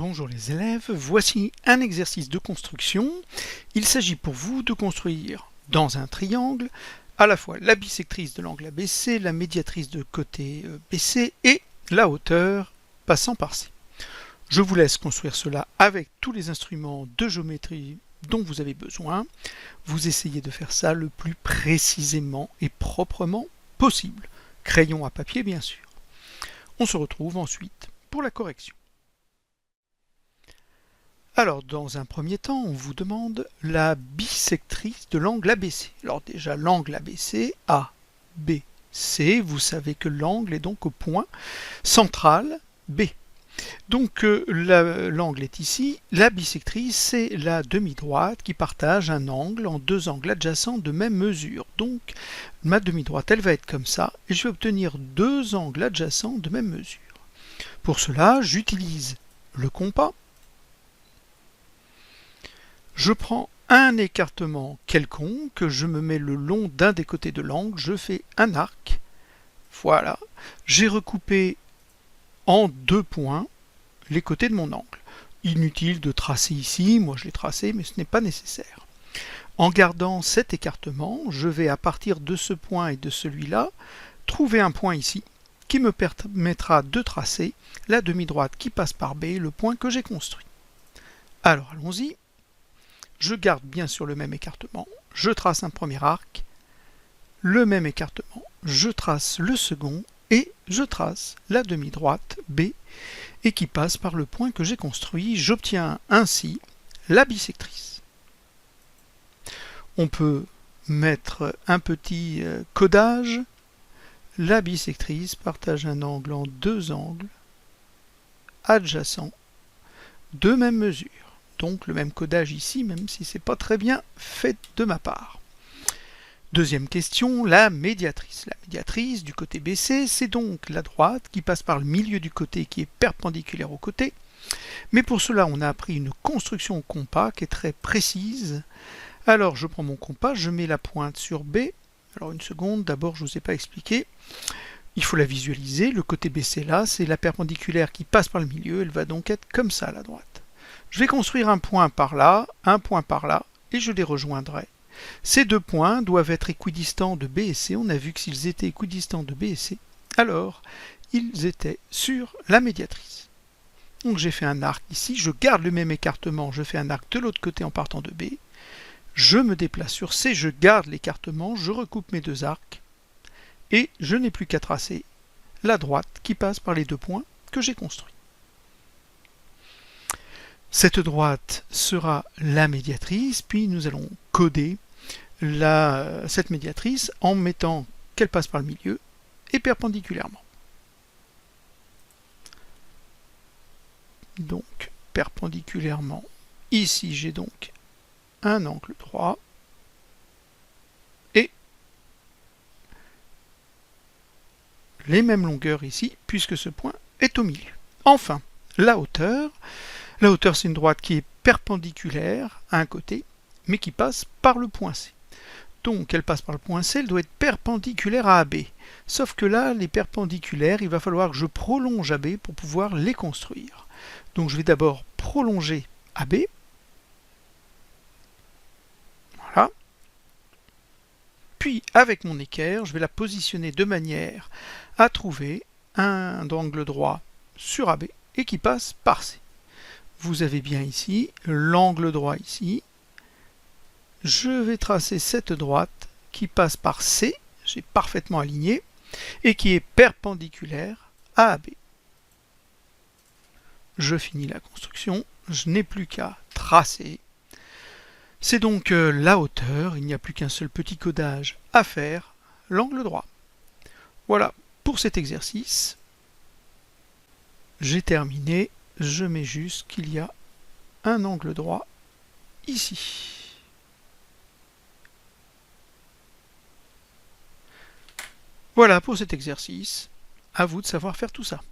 Bonjour les élèves, voici un exercice de construction. Il s'agit pour vous de construire dans un triangle à la fois la bisectrice de l'angle ABC, la médiatrice de côté BC et la hauteur passant par C. Je vous laisse construire cela avec tous les instruments de géométrie dont vous avez besoin. Vous essayez de faire ça le plus précisément et proprement possible. Crayon à papier bien sûr. On se retrouve ensuite pour la correction. Alors, dans un premier temps, on vous demande la bisectrice de l'angle ABC. Alors déjà, l'angle ABC, ABC, vous savez que l'angle est donc au point central B. Donc l'angle est ici. La bisectrice, c'est la demi-droite qui partage un angle en deux angles adjacents de même mesure. Donc ma demi-droite, elle va être comme ça, et je vais obtenir deux angles adjacents de même mesure. Pour cela, j'utilise le compas. Je prends un écartement quelconque, je me mets le long d'un des côtés de l'angle, je fais un arc. Voilà, j'ai recoupé en deux points les côtés de mon angle. Inutile de tracer ici, moi je l'ai tracé, mais ce n'est pas nécessaire. En gardant cet écartement, je vais à partir de ce point et de celui-là, trouver un point ici, qui me permettra de tracer la demi-droite qui passe par B, le point que j'ai construit. Alors allons-y. Je garde bien sûr le même écartement, je trace un premier arc, le même écartement, je trace le second et je trace la demi-droite B et qui passe par le point que j'ai construit. J'obtiens ainsi la bisectrice. On peut mettre un petit codage. La bisectrice partage un angle en deux angles adjacents de même mesure. Donc le même codage ici, même si c'est pas très bien fait de ma part. Deuxième question, la médiatrice. La médiatrice du côté BC, c'est donc la droite qui passe par le milieu du côté qui est perpendiculaire au côté. Mais pour cela, on a appris une construction au compas qui est très précise. Alors je prends mon compas, je mets la pointe sur B. Alors une seconde, d'abord je ne vous ai pas expliqué. Il faut la visualiser. Le côté BC là, c'est la perpendiculaire qui passe par le milieu. Elle va donc être comme ça à la droite. Je vais construire un point par là, et je les rejoindrai. Ces deux points doivent être équidistants de B et C. On a vu que s'ils étaient équidistants de B et C, alors ils étaient sur la médiatrice. Donc j'ai fait un arc ici, je garde le même écartement, je fais un arc de l'autre côté en partant de B. Je me déplace sur C, je garde l'écartement, je recoupe mes deux arcs, et je n'ai plus qu'à tracer la droite qui passe par les deux points que j'ai construits. Cette droite sera la médiatrice, puis nous allons coder cette médiatrice en mettant qu'elle passe par le milieu et perpendiculairement. Donc, perpendiculairement, ici j'ai donc un angle droit et les mêmes longueurs ici, puisque ce point est au milieu. Enfin, la hauteur. La hauteur, c'est une droite qui est perpendiculaire à un côté, mais qui passe par le point C. Donc, elle passe par le point C, elle doit être perpendiculaire à AB. Sauf que là, les perpendiculaires, il va falloir que je prolonge AB pour pouvoir les construire. Donc, je vais d'abord prolonger AB. Voilà. Puis, avec mon équerre, je vais la positionner de manière à trouver un angle droit sur AB et qui passe par C. Vous avez bien ici l'angle droit ici. Je vais tracer cette droite qui passe par C, j'ai parfaitement aligné, et qui est perpendiculaire à AB. Je finis la construction, je n'ai plus qu'à tracer. C'est donc la hauteur, il n'y a plus qu'un seul petit codage à faire, l'angle droit. Voilà pour cet exercice. J'ai terminé. Je mets juste qu'il y a un angle droit ici. Voilà pour cet exercice. À vous de savoir faire tout ça.